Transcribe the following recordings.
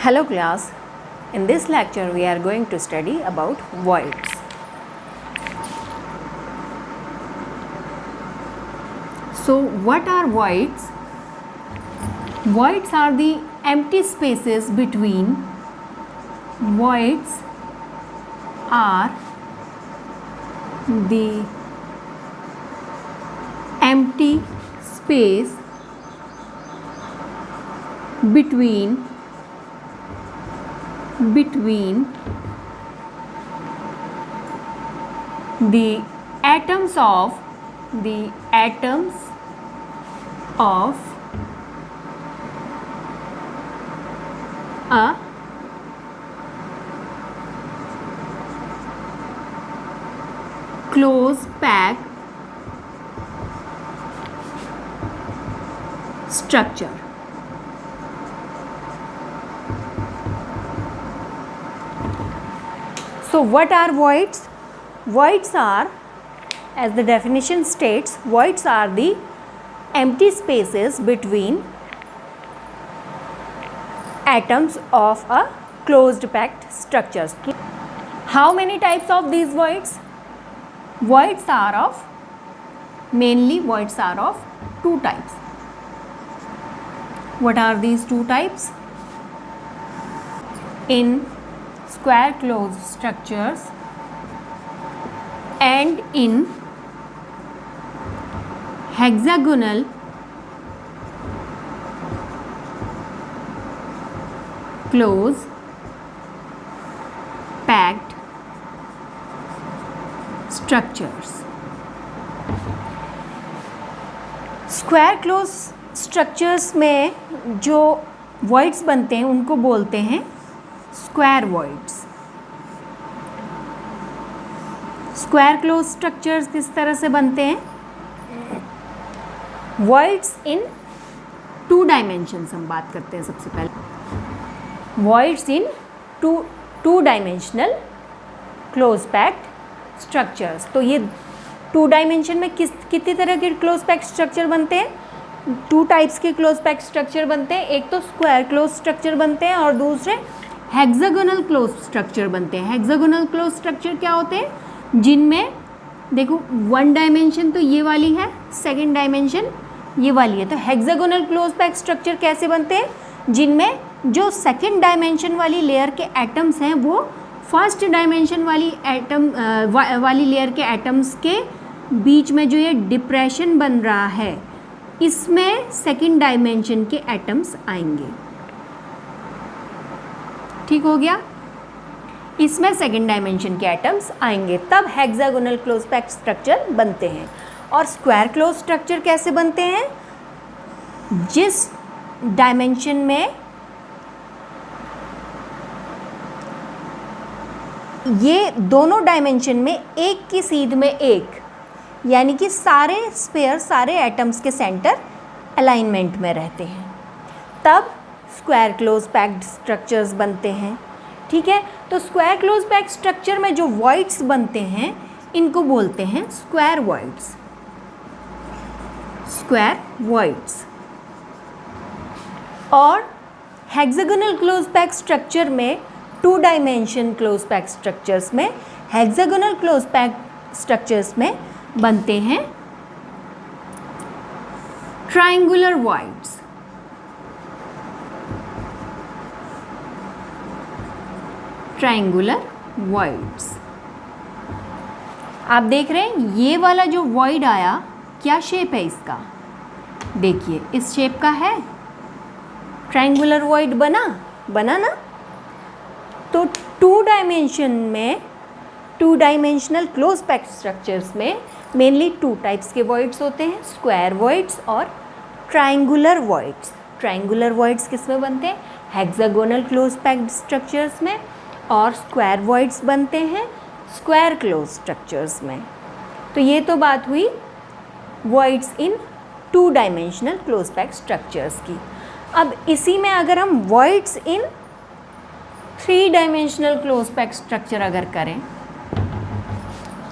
Hello class, in this lecture we are going to study about voids. So what are voids? Voids are the empty spaces between. Voids are the empty space between the atoms of a close packed structure. So what are voids? Voids are, as the definition states, voids are the empty spaces between atoms of a closed packed structures. How many types of these voids? Mainly voids are of two types. What are these two types? In square closed structures and in hexagonal close packed structures. Square close structures में जो voids बनते हैं उनको बोलते हैं square voids. Square close structures किस तरह से बनते हैं? वॉइड्स इन टू डायमेंशंस हम बात करते हैं सबसे पहले. Voids in two dimensional close packed structures. तो ये टू डायमेंशन में कितनी तरह के क्लोज पैक्ड स्ट्रक्चर बनते हैं? टू टाइप्स के क्लोज पैक्ड स्ट्रक्चर बनते हैं. एक तो स्क्वायर क्लोज स्ट्रक्चर बनते हैं और दूसरे हेक्सागोनल क्लोज स्ट्रक्चर बनते हैं. हेक्सागोनल क्लोज स्ट्रक्चर क्या होते हैं? जिनमें देखो वन डायमेंशन तो ये वाली है, सेकंड डायमेंशन ये वाली है. तो हेक्सागोनल क्लोज पैक्ड स्ट्रक्चर कैसे बनते हैं? जिनमें जो सेकंड डायमेंशन वाली लेयर के एटम्स हैं वो फर्स्ट डायमेंशन वाली वाली लेयर के एटम्स के बीच में जो ये डिप्रेशन बन रहा है इसमें सेकंड डायमेंशन के एटम्स आएंगे. ठीक हो गया? इसमें सेकंड डायमेंशन के एटम्स आएंगे तब हेक्सागोनल क्लोज पैक्ड स्ट्रक्चर बनते हैं. और स्क्वायर क्लोज स्ट्रक्चर कैसे बनते हैं? जिस डायमेंशन में ये दोनों डायमेंशन में एक की सीध में एक, यानी कि सारे स्फीयर सारे एटम्स के सेंटर अलाइनमेंट में रहते हैं, तब स्क्वायर क्लोज पैक्ड स्ट्रक्चर्स बनते हैं. ठीक है, तो स्क्वायर क्लोज पैक्ड स्ट्रक्चर में जो वॉइड्स बनते हैं इनको बोलते हैं स्क्वायर वॉइड्स. Square voids. और हेक्सागोनल क्लोज पैक्ड स्ट्रक्चर में two dimension close packed structures में हेक्सागोनल क्लोज पैक्ड स्ट्रक्चर्स में बनते हैं ट्रायंगुलर वॉइड्स. Triangular voids. आप देख रहे हैं ये वाला जो वॉइड आया क्या शेप है इसका? देखिए इस शेप का है. ट्रायंगुलर वॉइड बना ना. तो टू डायमेंशन में two dimensional close packed structures में मेनली टू टाइप्स के वॉइड्स होते हैं, स्क्वायर वॉइड्स और ट्रायंगुलर वॉइड्स. ट्रायंगुलर वॉइड्स किस में बनते हैं? हेक्सागोनल क्लोज पैक्ड स्ट्रक्चर्स में. और स्क्वायर वॉइड्स बनते हैं स्क्वायर क्लोज स्ट्रक्चर्स में. तो ये तो बात हुई voids in two dimensional close packed structures की. अब इसी में अगर हम voids in three dimensional close packed structure अगर करें,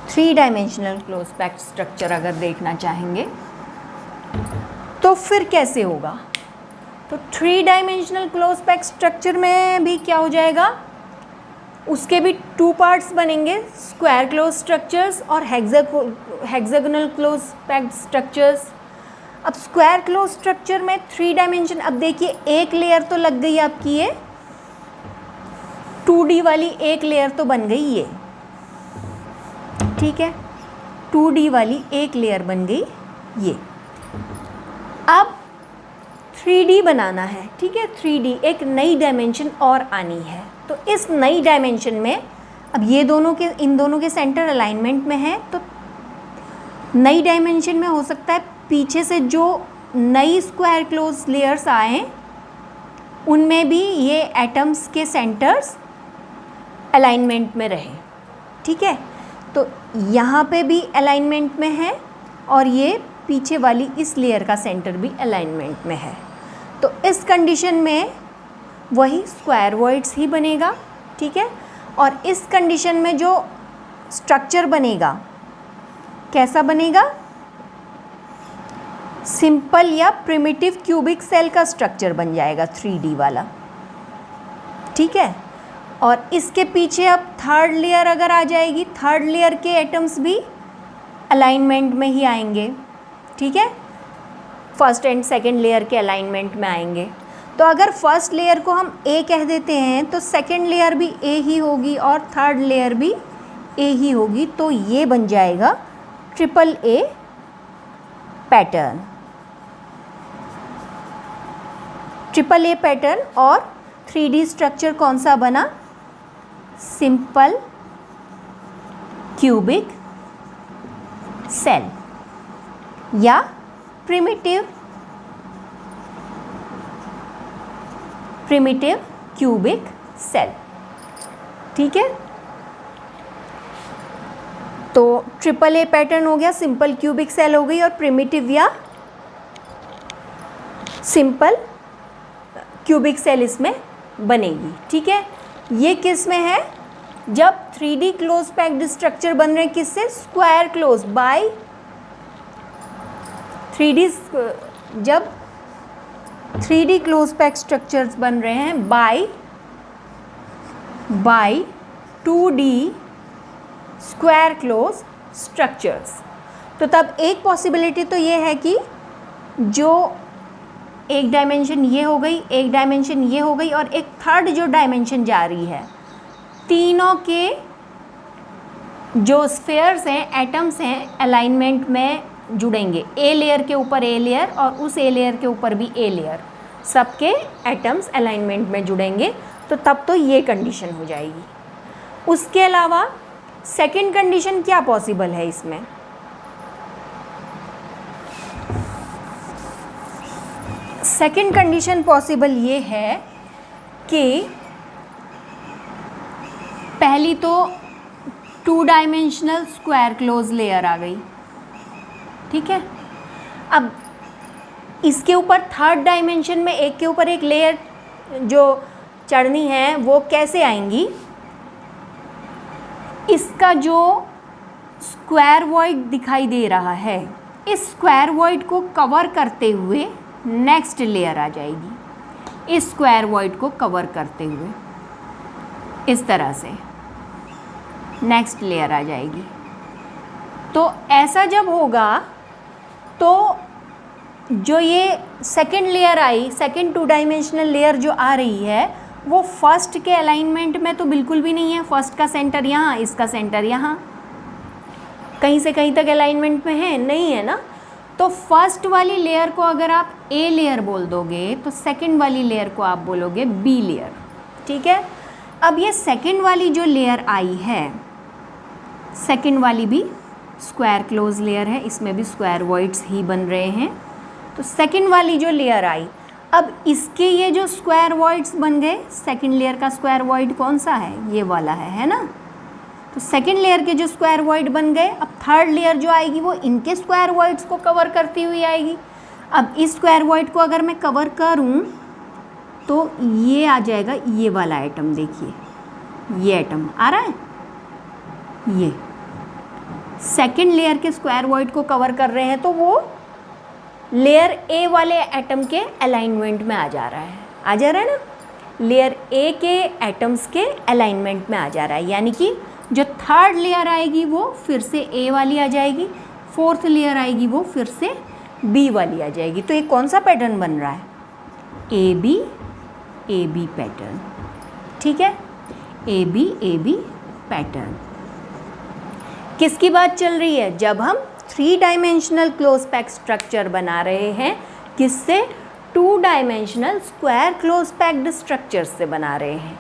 three dimensional close packed structure अगर देखना चाहेंगे तो फिर कैसे होगा? तो 3 डायमेंशनल क्लोज पैक्ड स्ट्रक्चर में भी क्या हो जाएगा, उसके भी 2 पार्ट्स बनेंगे, स्क्वायर क्लोज स्ट्रक्चर्स और हेक्सागोनल क्लोज पैक्ड स्ट्रक्चर्स। अब स्क्वायर क्लोज स्ट्रक्चर में 3 डायमेंशन, अब देखिए एक लेयर तो लग गई आपकी, ये 2D वाली एक लेयर तो बन गई ये, ठीक है, 2D वाली एक लेयर बन गई ये। अब 3D बनाना है, ठीक है, 3D एक नई डायमेंशन और आनी है। तो इस नई डायमेंशन में अब ये दोनों के, इन दोनों के सेंटर अलाइनमेंट में है, तो नई डायमेंशन में हो सकता है पीछे से जो नई स्क्वायर क्लोज लेयर्स आए उनमें भी ये एटम्स के सेंटर्स अलाइनमेंट में रहे, ठीक है। तो यहाँ पे भी अलाइनमेंट में है और ये पीछे वाली इस लेयर का सेंटर भी अलाइनमेंट में है। तो इस कंडीशन में वही स्क्वायर वॉइड्स ही बनेगा, ठीक है। और इस कंडीशन में जो स्ट्रक्चर बनेगा कैसा बनेगा, सिंपल या प्रिमिटिव क्यूबिक सेल का स्ट्रक्चर बन जाएगा 3D वाला, ठीक है। और इसके पीछे अब थर्ड लेयर अगर आ जाएगी, थर्ड लेयर के एटम्स भी अलाइनमेंट में ही आएंगे, ठीक है, फर्स्ट एंड सेकंड लेयर के अलाइनमेंट में आएंगे। तो अगर फर्स्ट लेयर को हम A कह देते हैं तो सेकंड लेयर भी A ही होगी और थर्ड लेयर भी A ही होगी। तो ये बन जाएगा AAA पैटर्न, AAA पैटर्न। और 3D स्ट्रक्चर कौन सा बना, सिंपल क्यूबिक सेल या प्रिमिटिव क्यूबिक सेल, ठीक है। तो AAA पैटर्न हो गया, सिंपल क्यूबिक सेल हो गई, और प्रिमिटिव या सिंपल क्यूबिक सेल इसमें बनेगी, ठीक है। ये किस में है, जब 3D क्लोज पैक्ड स्ट्रक्चर बन रहे हैं किससे, स्क्वायर क्लोज बाय 3D, जब 3D क्लोज पैक्ड स्ट्रक्चर्स बन रहे हैं bye 2D square close structures. तो तब एक पॉसिबिलिटी तो ये है कि जो एक डायमेंशन ये हो गई, एक डायमेंशन ये हो गई, और एक थर्ड जो डायमेंशन जा रही है, तीनों के जो स्फेयर्स हैं, एटम्स हैं, अलाइनमेंट में जुड़ेंगे। ए लेयर के ऊपर ए लेयर और उस ए लेयर के ऊपर भी ए लेयर, सबके एटम्स अलाइनमेंट में जुड़ेंगे। तो तब तो ये कंडीशन हो जाएगी। उसके अलावा सेकंड कंडीशन क्या पॉसिबल है इसमें, सेकंड कंडीशन पॉसिबल ये है कि पहली तो 2 डायमेंशनल स्क्वायर क्लोज लेयर आ गई, ठीक है। अब इसके ऊपर थर्ड डायमेंशन में एक के ऊपर एक लेयर जो चढ़नी है वो कैसे आएंगी, इसका जो स्क्वायर वॉइड दिखाई दे रहा है, इस स्क्वायर वॉइड को कवर करते हुए नेक्स्ट लेयर आ जाएगी, इस स्क्वायर वॉइड को कवर करते हुए इस तरह से नेक्स्ट लेयर आ जाएगी। तो ऐसा जब होगा तो जो ये second layer I, second 2 dimensional layer जो आ रही है, वो फर्स्ट के अलाइनमेंट में तो बिल्कुल भी नहीं है। फर्स्ट का सेंटर यहाँ, इसका सेंटर यहाँ, कहीं से कहीं तक अलाइनमेंट में है, नहीं है ना। तो फर्स्ट वाली लेयर को अगर आप ए लेयर बोल दोगे तो सेकंड वाली लेयर को आप बोलोगे बी लेयर, ठीक है। अब ये सेकंड वाली जो लेयर आई है, सेकंड वाली भी स्क्वायर क्लोज लेयर है, इसमें भी स्क्वायर वॉइड्स ही बन रहे हैं। तो सेकंड वाली जो लेयर आई, अब इसके ये जो स्क्वायर वॉइड्स बन गए, सेकंड लेयर का स्क्वायर वॉइड कौन सा है, ये वाला है ना। तो सेकंड लेयर के जो स्क्वायर वॉइड बन गए, अब थर्ड लेयर जो आएगी वो इनके स्क्वायर वॉइड्स को कवर करती हुई आएगी। अब इस स्क्वायर वॉइड को अगर मैं कवर करूं तो ये आ जाएगा, ये वाला आइटम देखिए, ये आइटम आ रहा है, ये सेकंड लेयर के स्क्वायर वॉइड को कवर कर रहे हैं। तो वो लेयर ए वाले एटम के अलाइनमेंट में आ जा रहा है, आ जा रहा है ना, लेयर ए के एटम्स के अलाइनमेंट में आ जा रहा है, यानी कि जो थर्ड लेयर आएगी वो फिर से ए वाली आ जाएगी, फोर्थ लेयर आएगी वो फिर से बी वाली आ जाएगी। तो ये कौन सा पैटर्न बन रहा है, ए बी पैटर्न, ठीक है, ए बी पैटर्न। किसकी बात चल रही है, जब हम 3 डायमेंशनल क्लोज पैक्ड स्ट्रक्चर बना रहे हैं, किससे, 2 dimensional square close packed structure से बना रहे हैं।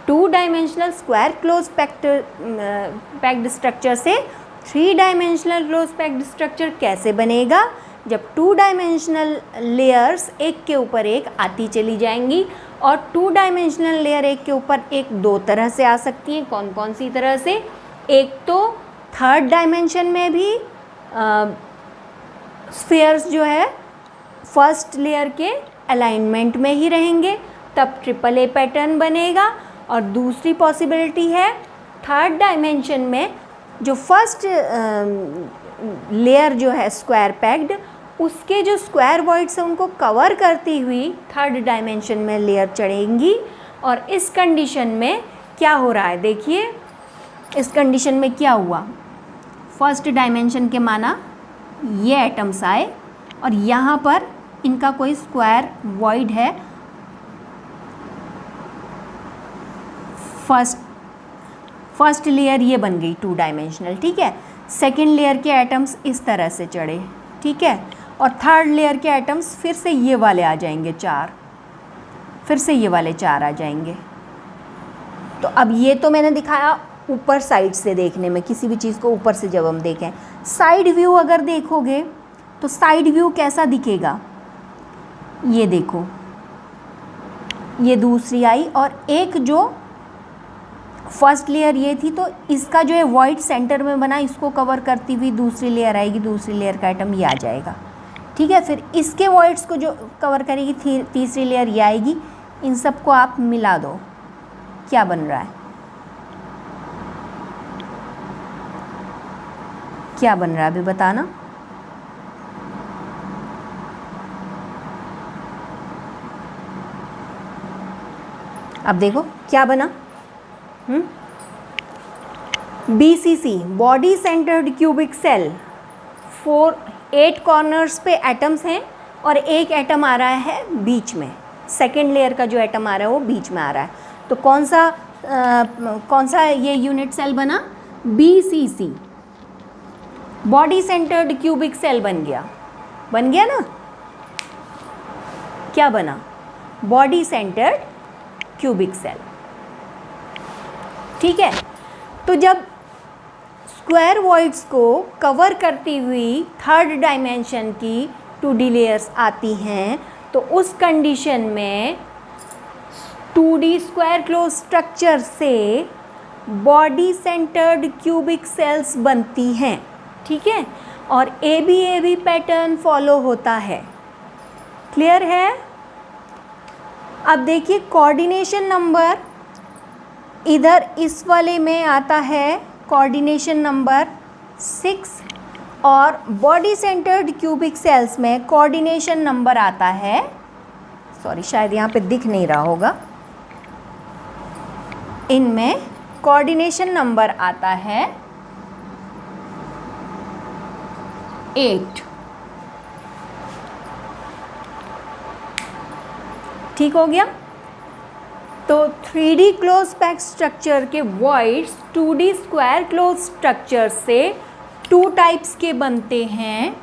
2 dimensional square close packed structure से 3 डायमेंशनल क्लोज पैक्ड स्ट्रक्चर कैसे बनेगा, जब 2 डायमेंशनल लेयर्स एक के ऊपर एक आती चली जाएंगी, और 2 डायमेंशनल लेयर एक के ऊपर एक 2 तरह से आ सकती हैं। कौन कौन सी तरह से, एक तो थर्ड डायमेंशन में भी स्फीयर्स जो है फर्स्ट लेयर के अलाइनमेंट में ही रहेंगे, तब ट्रिपल ए पैटर्न बनेगा। और दूसरी पॉसिबिलिटी है थर्ड डायमेंशन में जो फर्स्ट लेयर जो है स्क्वायर पैक्ड, उसके जो स्क्वायर वॉइड्स हैं उनको कवर करती हुई थर्ड डायमेंशन में लेयर चढ़ेंगी। और इस कंडीशन में क्या हो रहा है, देखिए इस कंडीशन में क्या हुआ, फर्स्ट डायमेंशन के माना ये एटम्स आए और यहाँ पर इनका कोई स्क्वायर वॉइड है, फर्स्ट लेयर ये बन गई 2 डायमेंशनल, ठीक है। सेकेंड लेयर के एटम्स इस तरह से चढ़े, ठीक है, और थर्ड लेयर के एटम्स फिर से ये वाले आ जाएंगे 4, फिर से ये वाले 4 आ जाएंगे। तो अब ये तो मैंने दिखाया ऊपर साइड से देखने में, किसी भी चीज़ को ऊपर से जब हम देखें, साइड व्यू अगर देखोगे तो साइड व्यू कैसा दिखेगा, ये देखो, ये दूसरी आई और एक जो फर्स्ट लेयर ये थी, तो इसका जो है वाइट सेंटर में बना, इसको कवर करती हुई दूसरी लेयर आएगी, दूसरी लेयर का आइटम ये आ जाएगा, ठीक है। फिर इसके वाइट्स को जो कवर करेगी तीसरी लेयर ये आएगी। इन सब को आप मिला दो, क्या बन रहा है, क्या बन रहा है अभी बताना। अब देखो क्या बना, BCC body centred cubic cell, 8 corners पे एटम्स हैं और एक एटम आ रहा है बीच में, सेकेंड लेयर का जो एटम आ रहा है वो बीच में आ रहा है। तो कौन सा ये यूनिट सेल बना, BCC body centred cubic cell बन गया ना, क्या बना, बॉडी सेंटर्ड क्यूबिक सेल, ठीक है। तो जब स्क्वायर वॉइड्स को कवर करती हुई थर्ड डायमेंशन की 2D लेयर्स आती हैं, तो उस कंडीशन में 2D स्क्वायर क्लोज स्ट्रक्चर से बॉडी सेंटर्ड क्यूबिक सेल्स बनती हैं, ठीक है, और AB पैटर्न फॉलो होता है, क्लियर है। अब देखिए कोऑर्डिनेशन नंबर इधर इस वाले में आता है कोऑर्डिनेशन नंबर 6 और बॉडी सेंटर्ड क्यूबिक सेल्स में कोऑर्डिनेशन नंबर आता है, सॉरी शायद यहाँ पे दिख नहीं रहा होगा, इनमें कोऑर्डिनेशन नंबर आता है 8, ठीक हो गया। तो 3D क्लोज पैक्ड स्ट्रक्चर के voids 2D square close structure से 2 टाइप्स के बनते हैं,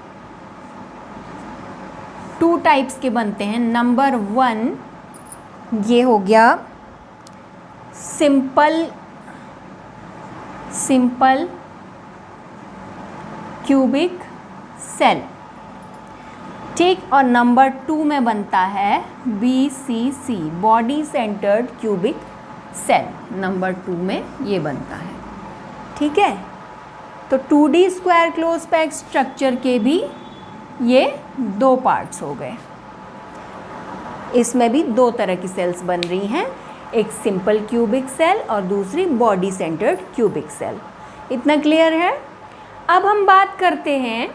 2 टाइप्स के बनते हैं। नंबर 1 ये हो गया सिंपल क्यूबिक सेल, ठीक, और नंबर 2 में बनता है BCC body centred cubic cell, number 2 में ये बनता है, ठीक है। तो 2D square close packed structure के भी ये 2 पार्ट्स हो गए, इसमें भी 2 तरह की सेल्स बन रही हैं, एक सिंपल क्यूबिक सेल और दूसरी बॉडी सेंटर्ड क्यूबिक सेल। इतना क्लियर है। अब हम बात करते हैं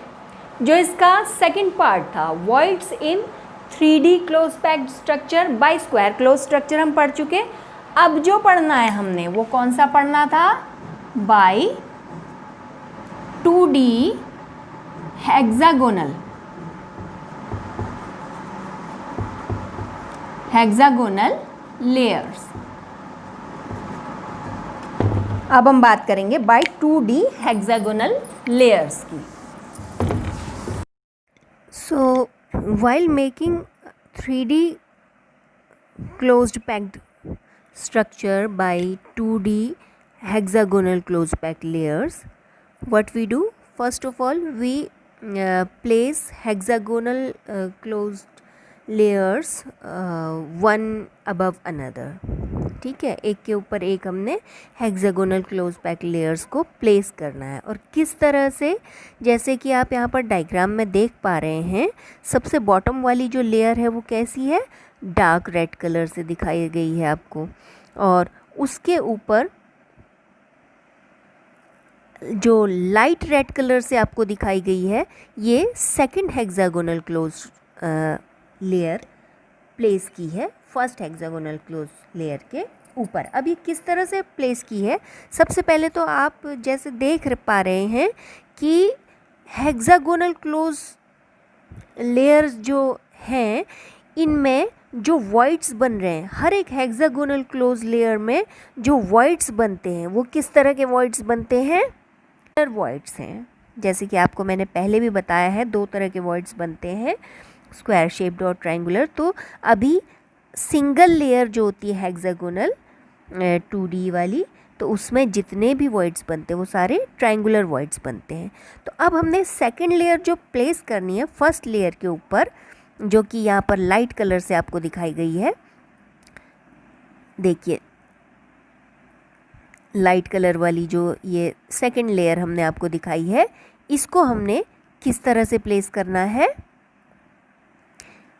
जो इसका सेकंड पार्ट था, voids in 3D close packed structure bye square close structure हम पढ़ चुके। अब जो पढ़ना है हमने वो कौन सा पढ़ना था, बाय 2D हेक्सागोनल लेयर्स। अब हम बात करेंगे बाय 2D हेक्सागोनल लेयर्स की। So while making 3D closed packed structure by 2D hexagonal closed packed layers, what we do, first of all we place hexagonal closed layers one above another। ठीक है, एक के ऊपर एक हमने hexagonal close pack layers को place करना है। और किस तरह से, जैसे कि आप यहाँ पर डायग्राम में देख पा रहे हैं, सबसे बॉटम वाली जो लेयर है वो कैसी है, डार्क रेड कलर से दिखाई गई है आपको, और उसके ऊपर जो लाइट रेड कलर से आपको दिखाई गई है ये second hexagonal close layer place की है फर्स्ट हेक्सागोनल क्लोज लेयर के ऊपर। अब ये किस तरह से प्लेस की है, सबसे पहले तो आप जैसे देख पा रहे हैं कि हेक्सागोनल क्लोज लेयर्स जो हैं इनमें जो वॉइड्स बन रहे हैं, हर एक हेक्सागोनल क्लोज लेयर में जो वॉइड्स बनते हैं वो किस तरह के वॉइड्स बनते हैं, वॉइड्स हैं। जैसे कि आपको मैंने पहले भी बताया है, दो तरह के वॉइड्स बनते हैं, स्क्वायर शेप्ड और ट्रायंगुलर। तो अभी सिंगल लेयर जो होती है हेक्सागोनल 2D वाली, तो उसमें जितने भी वॉइड्स बनते हैं वो सारे ट्रायंगुलर वॉइड्स बनते हैं। तो अब हमने सेकंड लेयर जो प्लेस करनी है फर्स्ट लेयर के ऊपर, जो कि यहाँ पर लाइट कलर से आपको दिखाई गई है, देखिए लाइट कलर वाली जो ये सेकंड लेयर हमने आपको दिखाई है, इसको हमने किस तरह से प्लेस करना है,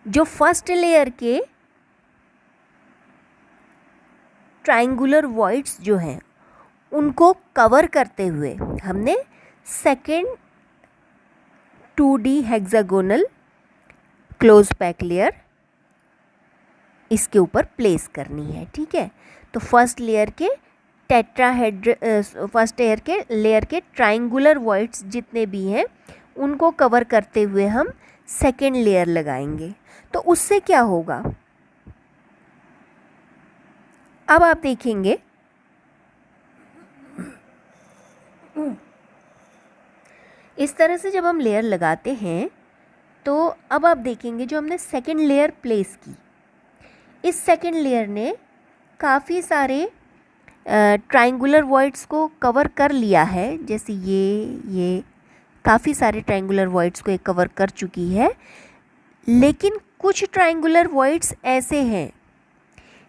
जो फर्स्ट लेयर के ट्रायंगुलर वॉइड्स जो हैं उनको कवर करते हुए हमने second 2D hexagonal close pack layer इसके ऊपर प्लेस करनी है। ठीक है, तो फर्स्ट लेयर के लेयर के ट्रायंगुलर वॉइड्स जितने भी हैं उनको कवर करते हुए हम सेकेंड लेयर लगाएंगे। तो उससे क्या होगा, अब आप देखेंगे इस तरह से जब हम लेयर लगाते हैं तो अब आप देखेंगे जो हमने सेकेंड लेयर प्लेस की, इस सेकेंड लेयर ने काफ़ी सारे ट्रायंगुलर वॉइड्स को कवर कर लिया है। जैसे ये काफ़ी सारे ट्रायंगुलर वॉइड्स को कवर कर चुकी है, लेकिन कुछ ट्रायंगुलर वॉइड्स ऐसे हैं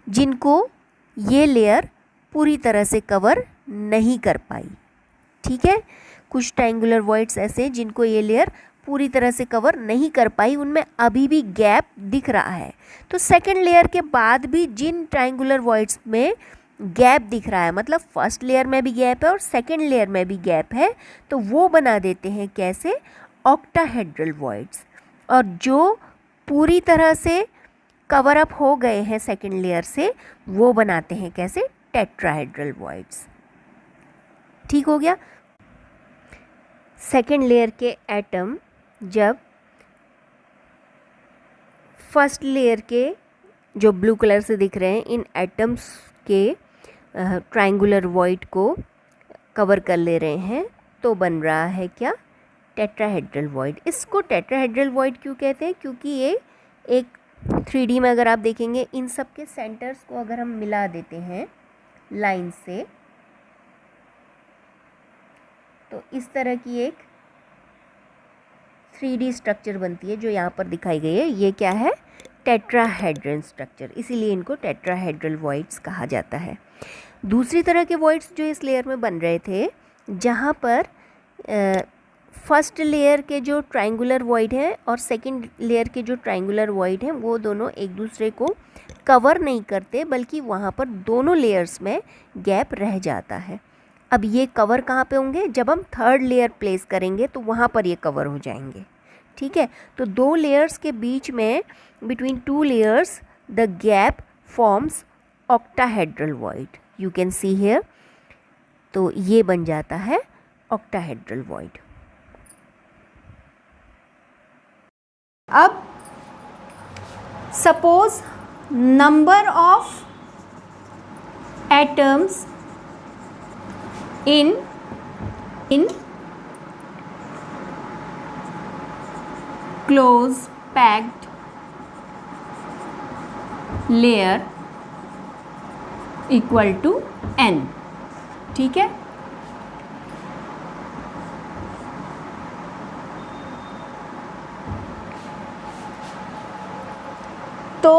जिनको ये लेयर पूरी तरह से कवर नहीं कर पाई। ठीक है, कुछ ट्रायंगुलर वॉइड्स ऐसे हैं जिनको ये लेयर पूरी तरह से कवर नहीं कर पाई, उनमें अभी भी गैप दिख रहा है। तो सेकंड लेयर के बाद भी जिन ट्रायंगुलर वॉइड्स में गैप दिख रहा है, मतलब फर्स्ट लेयर में भी गैप है और सेकंड लेयर में भी गैप है, तो वो बना देते हैं कैसे, ऑक्टाहेड्रल वॉइड्स। और जो पूरी तरह से कवर अप हो गए हैं सेकंड लेयर से, वो बनाते हैं कैसे, टेट्राहेड्रल वॉइड्स। ठीक हो गया। सेकंड लेयर के एटम जब फर्स्ट लेयर के जो ब्लू कलर से दिख रहे हैं इन एटम्स के ट्रायंगुलर वॉइड को कवर कर ले रहे हैं, तो बन रहा है क्या, टेट्राहेड्रल वॉइड। इसको टेट्राहेड्रल वॉइड क्यों कहते हैं, क्योंकि ये एक 3D में अगर आप देखेंगे इन सब के सेंटर्स को अगर हम मिला देते हैं लाइन से, तो इस तरह की एक 3D स्ट्रक्चर बनती है जो यहाँ पर दिखाई गई है। ये क्या है, टेट्राहेड्रल स्ट्रक्चर, इसीलिए इनको टेट्राहेड्रल वॉइड्स कहा जाता है। दूसरी तरह के वॉइड्स जो इस लेयर में बन रहे थे, जहाँ पर फर्स्ट लेयर के जो ट्रायंगुलर वॉइड है और सेकंड लेयर के जो ट्रायंगुलर वॉइड हैं वो दोनों एक दूसरे को कवर नहीं करते, बल्कि वहाँ पर दोनों लेयर्स में गैप रह जाता है। अब ये कवर कहाँ पे होंगे, जब हम थर्ड लेयर प्लेस करेंगे तो वहाँ पर ये कवर हो जाएंगे। ठीक है, तो 2 लेयर्स के बीच में between 2 layers the gap forms octahedral void, you can see here. तो ये बन जाता है ऑक्टाहेड्रल वॉइड। अब suppose number of atoms in close packed layer equal to n, ठीक है। तो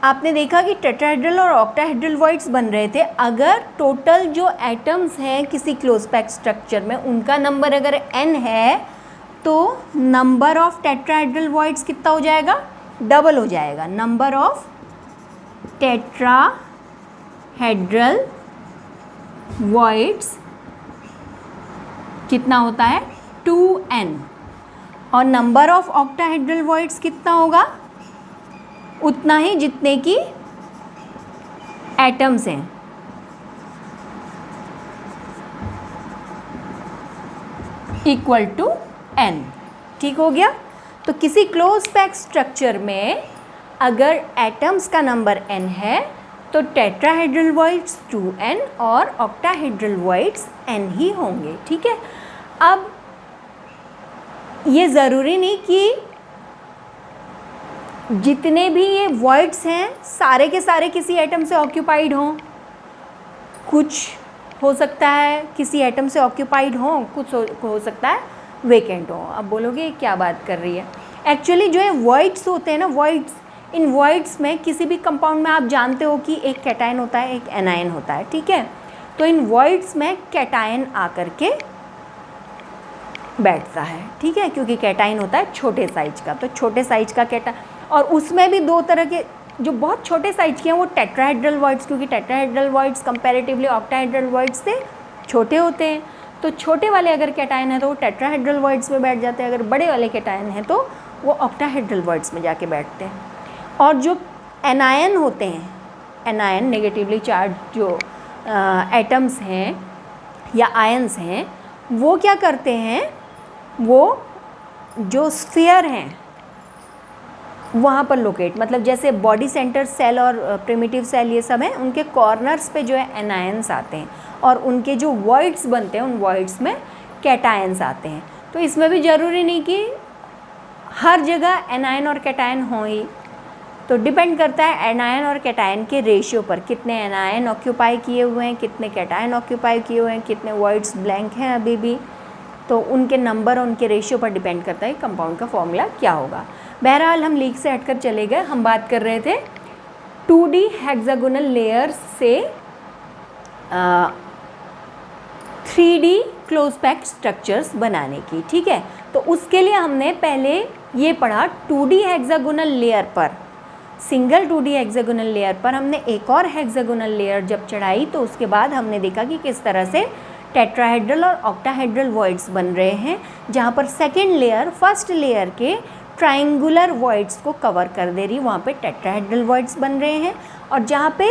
आपने देखा कि टेट्राहेड्रल और ऑक्टाहेड्रल वॉइड्स बन रहे थे। अगर टोटल जो एटम्स हैं किसी क्लोज पैक स्ट्रक्चर में उनका नंबर अगर n है तो नंबर ऑफ टेट्राहेड्रल वॉइड्स कितना हो जाएगा, डबल हो जाएगा। नंबर ऑफ टेट्राहेड्रल वॉइड्स कितना होता है 2n, और नंबर ऑफ ऑक्टाहेड्रल वॉइड्स कितना होगा, उतना ही जितने की एटम्स हैं। इक्वल टू n, ठीक हो गया। तो किसी क्लोज पैक स्ट्रक्चर में अगर एटम्स का नंबर n है तो टेट्राहेड्रल वॉइड्स 2n और ऑक्टाहेड्रल वॉइड्स n ही होंगे, ठीक है। अब ये ज़रूरी नहीं कि जितने भी ये वॉइड्स हैं सारे के सारे किसी एटम से ऑक्यूपाइड हों। कुछ हो सकता है किसी एटम से ऑक्यूपाइड हों, कुछ हो सकता है वेकेंट हो। अब बोलोगे क्या बात कर रही है। एक्चुअली जो है वॉइड्स होते हैं ना, वॉइड्स, इन वॉइड्स में किसी भी कंपाउंड में आप जानते हो कि एक कैटायन होता है, एक एनायन होता है, ठीक है। तो इन वॉइड्स में कैटायन आकर के बैठता है, ठीक है, क्योंकि कैटायन होता है छोटे साइज का। तो छोटे साइज का कैटायन, और उसमें भी दो तरह के जो बहुत छोटे साइज के हैं वो टेट्राहेड्रल वॉइड्स, क्योंकि tetrahedral voids comparatively octahedral voids से छोटे होते हैं। तो छोटे वाले अगर कैटायन है तो वो टेट्राहेड्रल वॉइड्स में बैठ जाते हैं, अगर बड़े वाले कैटायन हैं तो वो ऑक्टाहेड्रल वॉइड्स में जाके बैठते हैं। और जो एनायन होते हैं, एनायन नेगेटिवली चार्ज जो एटम्स हैं या आयंस हैं, वो क्या करते हैं, वो जो स्फीयर हैं वहाँ पर लोकेट, मतलब जैसे बॉडी सेंटर सेल और प्रिमिटिव सेल ये सब हैं, उनके कॉर्नर्स पे जो है एनायंस आते हैं और उनके जो वॉइड्स बनते हैं उन वॉइड्स में कैटायंस आते हैं। तो इसमें भी ज़रूरी नहीं कि हर जगह एनायन और कैटायन हों ही, तो डिपेंड करता है एनायन और कैटायन के रेशियो पर, कितने एनायन ऑक्यूपाई किए हुए हैं, कितने कैटायन ऑक्यूपाई किए हुए हैं, कितने वॉइड्स ब्लैंक हैं अभी भी। तो उनके नंबर और उनके रेशियो पर डिपेंड करता है कंपाउंड का फॉर्मूला क्या होगा। बहरहाल हम लीक से हटकर चले गए, हम बात कर रहे थे 2D हेक्सागोनल लेयर्स से 3D क्लोज पैक स्ट्रक्चर्स बनाने की, ठीक है। तो उसके लिए हमने पहले ये पढ़ा 2D हेक्सागोनल लेयर पर, सिंगल 2D हेक्सागोनल लेयर पर हमने एक और हेक्सागोनल लेयर जब चढ़ाई तो उसके बाद हमने देखा कि किस तरह से टेट्राहेड्रल और ऑक्टाहेड्रल वॉइड्स बन रहे हैं, जहाँ पर सेकेंड लेयर फर्स्ट लेयर के ट्रायंगुलर वॉइड्स को कवर कर दे रही है, वहाँ पे टेट्राहेड्रल वॉइड्स बन रहे हैं। और जहाँ पे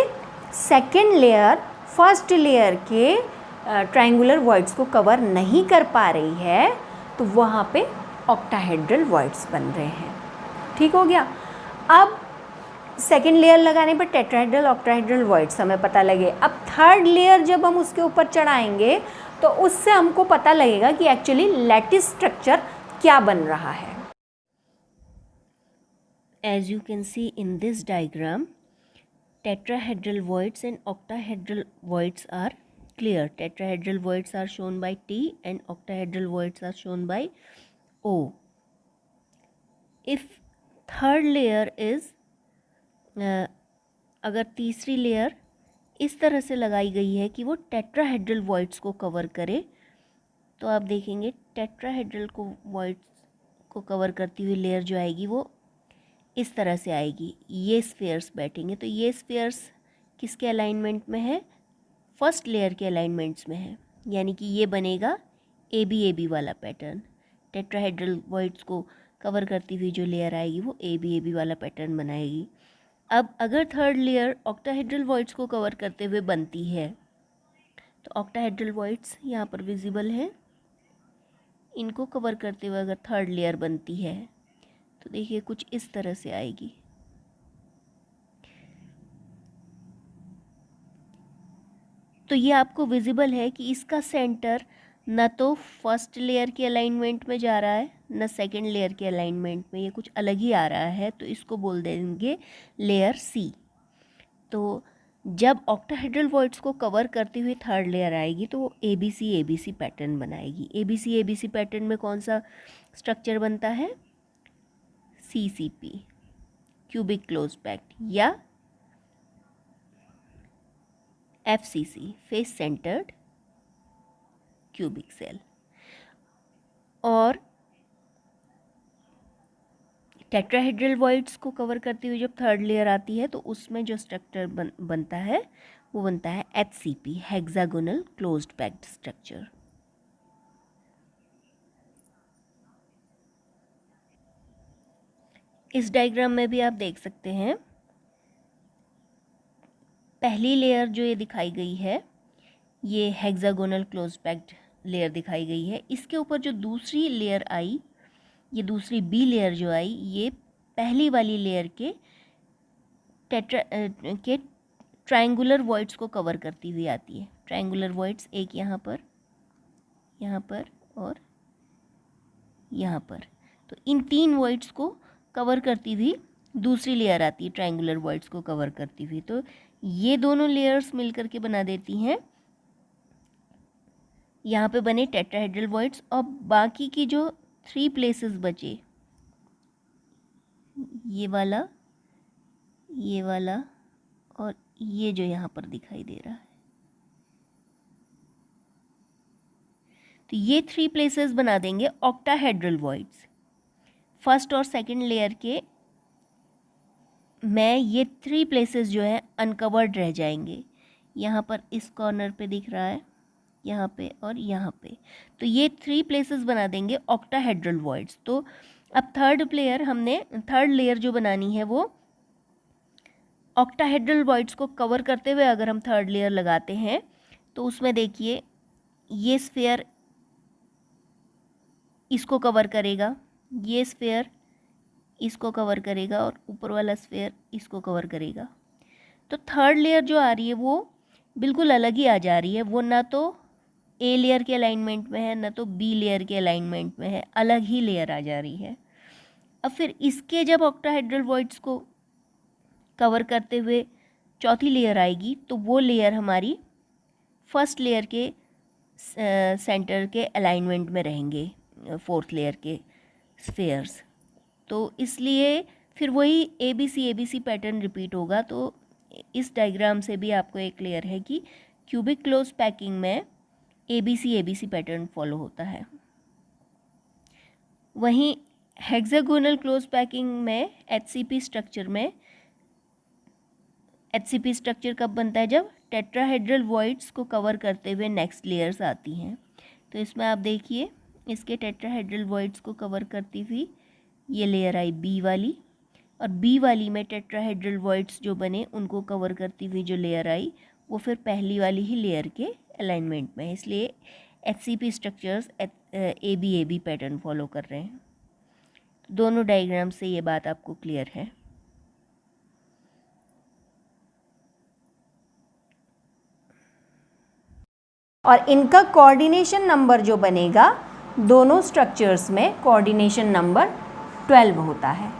सेकेंड लेयर फर्स्ट लेयर के ट्रायंगुलर वॉइड्स को कवर नहीं कर पा रही है तो वहाँ पे ऑक्टाहेड्रल वॉइड्स बन रहे हैं, ठीक हो गया। अब सेकेंड लेयर लगाने पर टेट्राहेड्रल ऑक्टाहेड्रल वॉइड्स हमें पता लगे। अब थर्ड लेयर जब हम उसके ऊपर चढ़ाएंगे तो उससे हमको पता लगेगा कि एक्चुअली लैटिस स्ट्रक्चर क्या बन रहा है। As you can see in this diagram, tetrahedral voids and octahedral voids are clear. Tetrahedral voids are shown by T and octahedral voids are shown by O. If third layer is अगर तीसरी layer इस तरह से लगाई गई है कि वो टेट्राहेड्रल वॉइड्स को कवर करे, तो आप देखेंगे टेट्राहेड्रल को वॉइड्स को कवर करती हुई लेयर जो आएगी वो इस तरह से आएगी। ये स्फीयर्स बैठेंगे, तो ये स्फीयर्स किसके अलाइनमेंट में है, फर्स्ट लेयर के अलाइनमेंट्स में है, यानी कि ये बनेगा ए बी वाला पैटर्न। टेट्राहेड्रल वॉइड्स को कवर करती हुई जो लेयर आएगी वो AB वाला पैटर्न बनाएगी। अब अगर थर्ड लेयर ऑक्टाहेड्रल वॉइड्स को कवर करते हुए बनती है तो ऑक्टाहेड्रल वॉइड्स यहाँ पर विजिबल हैं। इनको कवर करते हुए अगर थर्ड लेयर बनती है तो देखिए कुछ इस तरह से आएगी। तो ये आपको विजिबल है कि इसका सेंटर न तो फर्स्ट लेयर के अलाइनमेंट में जा रहा है न सेकंड लेयर के अलाइनमेंट में, ये कुछ अलग ही आ रहा है, तो इसको बोल देंगे लेयर सी। तो जब ऑक्टाहेड्रल वॉइड्स को कवर करती हुई थर्ड लेयर आएगी तो वो ABC पैटर्न बनाएगी। ABC पैटर्न में कौन सा स्ट्रक्चर बनता है? CCP, क्यूबिक क्लोज पैक्ट, या FCC, face centred cubic cell. और टेट्राहेड्रल वॉइड्स को कवर करती हुई जब थर्ड लेयर आती है तो उसमें जो स्ट्रक्चर बनता है वो बनता है HCP, hexagonal closed packed structure. इस डायग्राम में भी आप देख सकते हैं, पहली लेयर जो ये दिखाई गई है ये हेक्सागोनल क्लोज्ड पैक्ड लेयर दिखाई गई है। इसके ऊपर जो दूसरी लेयर आई, ये दूसरी B लेयर जो आई, ये पहली वाली लेयर के ट्रायंगुलर वॉइड्स को कवर करती हुई आती है। ट्रायंगुलर वॉइड्स एक यहाँ पर और यहाँ पर, तो इन 3 वॉइड्स को कवर करती हुई दूसरी लेयर आती है ट्रायंगुलर वॉइड्स को कवर करती हुई। तो ये दोनों लेयर्स मिलकर के बना देती हैं, यहाँ पे बने टेट्राहेड्रल वॉइड्स। और बाकी की जो 3 प्लेसेस बचे, ये वाला और ये जो यहाँ पर दिखाई दे रहा है, तो ये 3 प्लेसेस बना देंगे ऑक्टाहेड्रल वॉइड्स। फर्स्ट और सेकंड लेयर के में ये 3 प्लेसेस जो है अनकवर्ड रह जाएंगे। यहाँ पर इस कॉर्नर पे दिख रहा है, यहाँ पे और यहाँ पे, तो ये 3 प्लेसेस बना देंगे ऑक्टाहेड्रल वॉइड्स। तो अब थर्ड लेयर जो बनानी है वो ऑक्टाहेड्रल वॉइड्स को कवर करते हुए अगर हम थर्ड लेयर लगाते हैं तो उसमें देखिए ये स्फीयर इसको कवर करेगा, ये स्फीयर इसको कवर करेगा और ऊपर वाला स्फीयर इसको कवर करेगा। तो थर्ड लेयर जो आ रही है वो बिल्कुल अलग ही आ जा रही है, वो ना तो A लेयर के अलाइनमेंट में है ना तो B लेयर के अलाइनमेंट में है, अलग ही लेयर आ जा रही है। अब फिर इसके जब ऑक्टाहेड्रल वॉइड्स को कवर करते हुए चौथी लेयर आएगी तो वो लेयर हमारी फर्स्ट लेयर के सेंटर के अलाइनमेंट में रहेंगे, फोर्थ लेयर के स्फीयर्स। तो इसलिए फिर वही ABC पैटर्न रिपीट होगा। तो इस डायग्राम से भी आपको एक क्लियर है कि क्यूबिक क्लोज पैकिंग में ABC पैटर्न फॉलो होता है। वहीं हेक्सागोनल क्लोज पैकिंग में HCP स्ट्रक्चर कब बनता है? जब टेट्राहेड्रल वॉइड्स को कवर करते हुए नेक्स्ट लेयर्स आती हैं। तो इसमें आप देखिए इसके टेट्राहेड्रल वॉइड्स को कवर करती हुई ये लेयर आई B वाली, और B वाली में टेट्राहेड्रल वॉइड्स जो बने उनको कवर करती हुई जो लेयर आई वो फिर पहली वाली ही लेयर के अलाइनमेंट में है। इसलिए HCP structures AB pattern follow कर रहे हैं। दोनों डायग्राम से ये बात आपको क्लियर है। और इनका कोऑर्डिनेशन नंबर जो बनेगा दोनों स्ट्रक्चर्स में कोऑर्डिनेशन नंबर 12 होता है।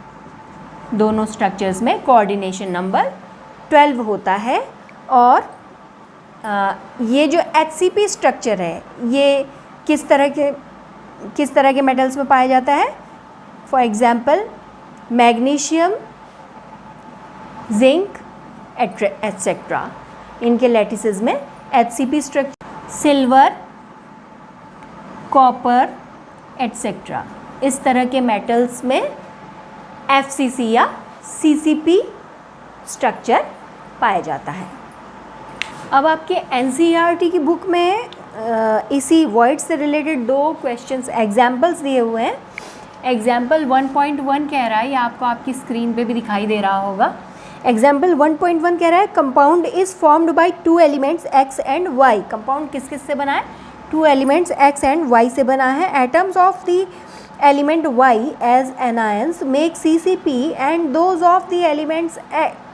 दोनों स्ट्रक्चर्स में कोऑर्डिनेशन नंबर 12 होता है। और ये जो HCP स्ट्रक्चर है ये किस तरह के मेटल्स में पाया जाता है? For example magnesium, zinc etcetera, इनके लैटिसेस में HCP structure, silver, copper etcetera, इस तरह के मेटल्स में FCC या CCP स्ट्रक्चर पाया जाता है। अब आपके NCERT की बुक में इसी वॉइड से रिलेटेड 2 क्वेश्चंस एग्जाम्पल्स दिए हुए हैं। एग्जाम्पल 1.1 कह रहा है, ये आपको आपकी स्क्रीन पे भी दिखाई दे रहा होगा। एग्जाम्पल 1.1 कह रहा है compound is formed by 2 elements x and y। Compound किस किस से बना है? 2 एलिमेंट्स x एंड y से बना है। Atoms of the element y as anions make CCP and those of the elements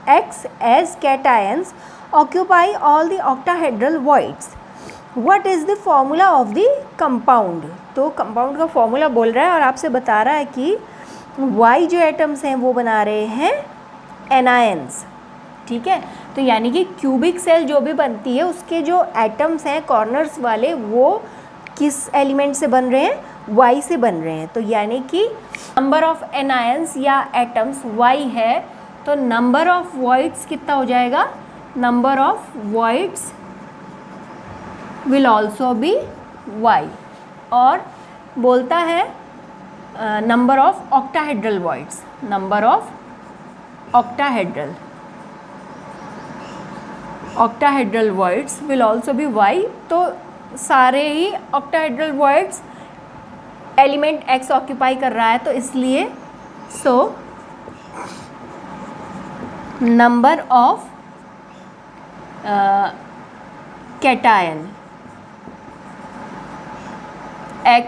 x as cations occupy all the octahedral voids. What is the formula of the compound? तो compound का formula बोल रहा है और आपसे बता रहा है कि y जो एटम्स हैं वो बना रहे हैं एनायंस, ठीक है। तो यानी कि क्यूबिक सेल जो भी बनती है उसके जो एटम्स हैं कॉर्नर्स वाले वो किस एलिमेंट से बन रहे हैं? y से बन रहे हैं। तो यानी कि नंबर ऑफ एनायंस या एटम्स y है तो नंबर ऑफ वॉइड्स कितना हो जाएगा? Number of voids will also be y। और बोलता है number of octahedral voids, number of octahedral voids will also be y। तो सारे ही octahedral voids element x occupy कर रहा है तो इसलिए number of cations x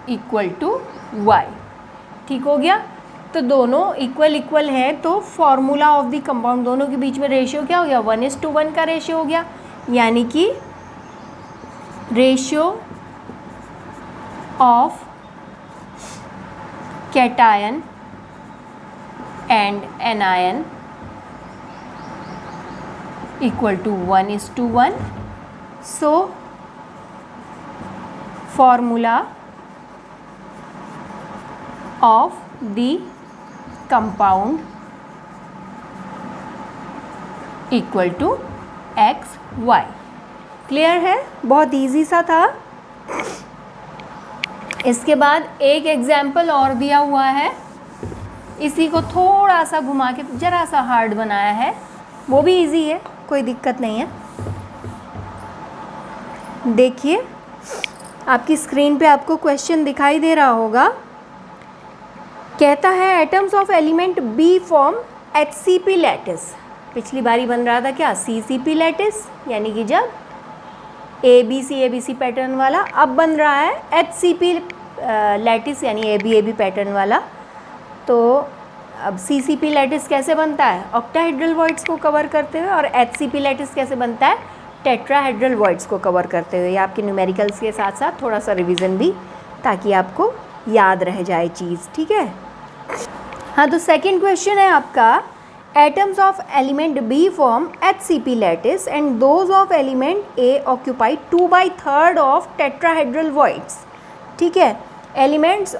equal to y। ठीक हो गया। तो दोनों इक्वल इक्वल हैं तो फॉर्मूला ऑफ द कंपाउंड, दोनों के बीच में रेशियो क्या हो गया? 1:1 का रेशियो हो गया। यानी कि ratio of cation and anion equal to 1:1। So formula of the compound equal to x y. Clear है? बहुत इजी सा था। इसके बाद एक एग्जाम्पल और दिया हुआ है, इसी को थोड़ा सा घुमा के ज़रा सा हार्ड बनाया है, वो भी इजी है, कोई दिक्कत नहीं है। देखिए आपकी स्क्रीन पे आपको क्वेश्चन दिखाई दे रहा होगा। कहता है atoms of element B form HCP lattice. पिछली बारी बन रहा था क्या? CCP लैटिस, यानी कि जब ABC पैटर्न वाला, अब बन रहा है HCP लैटिस यानी AB पैटर्न वाला। तो अब CCP लैटिस कैसे बनता है? ऑक्टाहेड्रल वॉइड्स को कवर करते हुए, और HCP लैटिस कैसे बनता है? टेट्राहेड्रल वॉइड्स को कवर करते हुए। ये आपके न्यूमेरिकल्स के साथ साथ थोड़ा सा रिवीजन भी, ताकि आपको याद रह जाए चीज़, ठीक है। हाँ, तो सेकंड क्वेश्चन है आपका, atoms of element B form HCP lattice and those of element A occupy 2/3 of tetrahedral voids. ठीक है, elements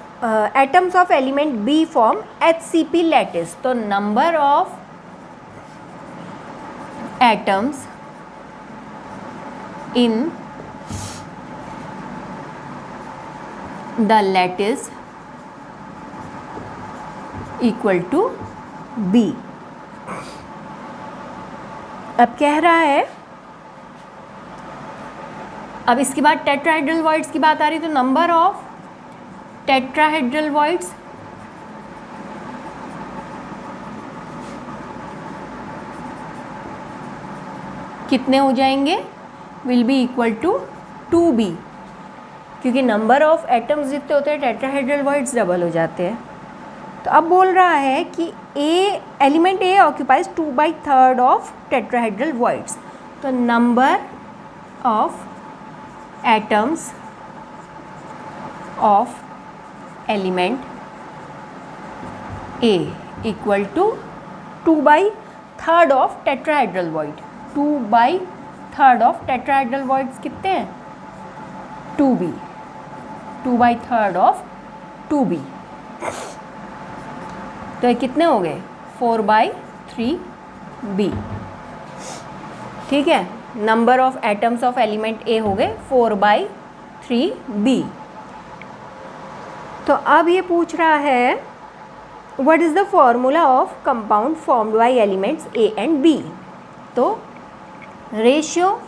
atoms of element B form HCP lattice. तो number of atoms in the lattice equal to B। अब कह रहा है, अब इसके बाद टेट्राहेड्रल वॉइड्स की बात आ रही, तो नंबर ऑफ टेट्राहेड्रल वॉइड्स कितने हो जाएंगे? Will be equal to 2B, क्योंकि नंबर ऑफ एटम्स जितने होते हैं टेट्राहेड्रल वॉइड्स डबल हो जाते हैं। तो अब बोल रहा है कि element A occupies 2/3 of tetrahedral voids. तो number of atoms of element A equal to 2/3 of tetrahedral void. 2/3 of tetrahedral voids कितने हैं? 2B। 2/3 ऑफ 2B, तो ये कितने हो गए? 4/3B। ठीक है, number of atoms of element A हो गए 4/3B। तो अब ये पूछ रहा है what is the formula of compound formed by elements A and B. तो ratio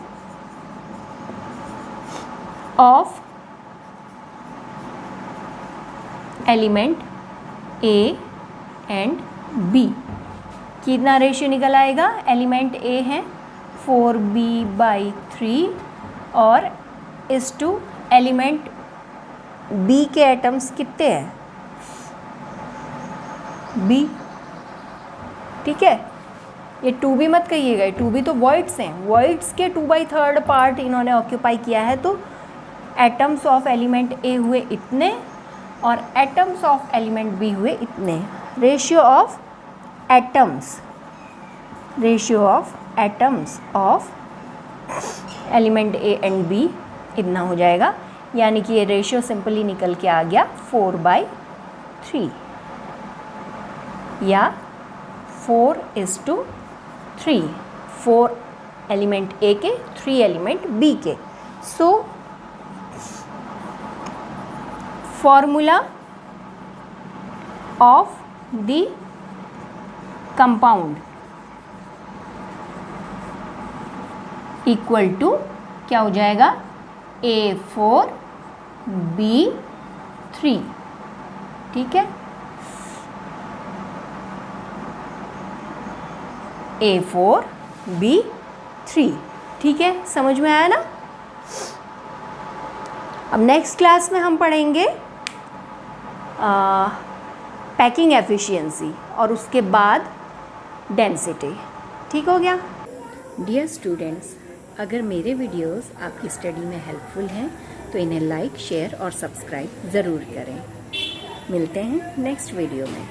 of element A and B, कितना रेशियो निकल आएगा? एलिमेंट A है 4B/3 और इस टू एलिमेंट B के एटम्स कितने हैं? B, ठीक है। ये 2B मत कहिएगा, 2B तो वॉइड्स हैं, वॉइड्स के 2/3 पार्ट इन्होंने ऑक्यूपाई किया है, तो एटम्स ऑफ एलिमेंट A हुए इतने और एटम्स ऑफ एलिमेंट B हुए इतने। Ratio of atoms of element A and B इतना हो जाएगा, यानी कि ये रेशियो सिंपली निकल के आ गया 4/3 या 4:3, 4 एलिमेंट A के 3 एलिमेंट B के। So formula of the compound equal to क्या हो जाएगा? A4B3, ठीक है। A4B3, ठीक है, समझ में आया ना? अब नेक्स्ट क्लास में हम पढ़ेंगे पैकिंग एफिशिएंसी और उसके बाद डेंसिटी, ठीक हो गया? डियर स्टूडेंट्स, अगर मेरे वीडियोस आपकी स्टडी में हेल्पफुल हैं तो इन्हें लाइक, शेयर और सब्सक्राइब ज़रूर करें। मिलते हैं नेक्स्ट वीडियो में।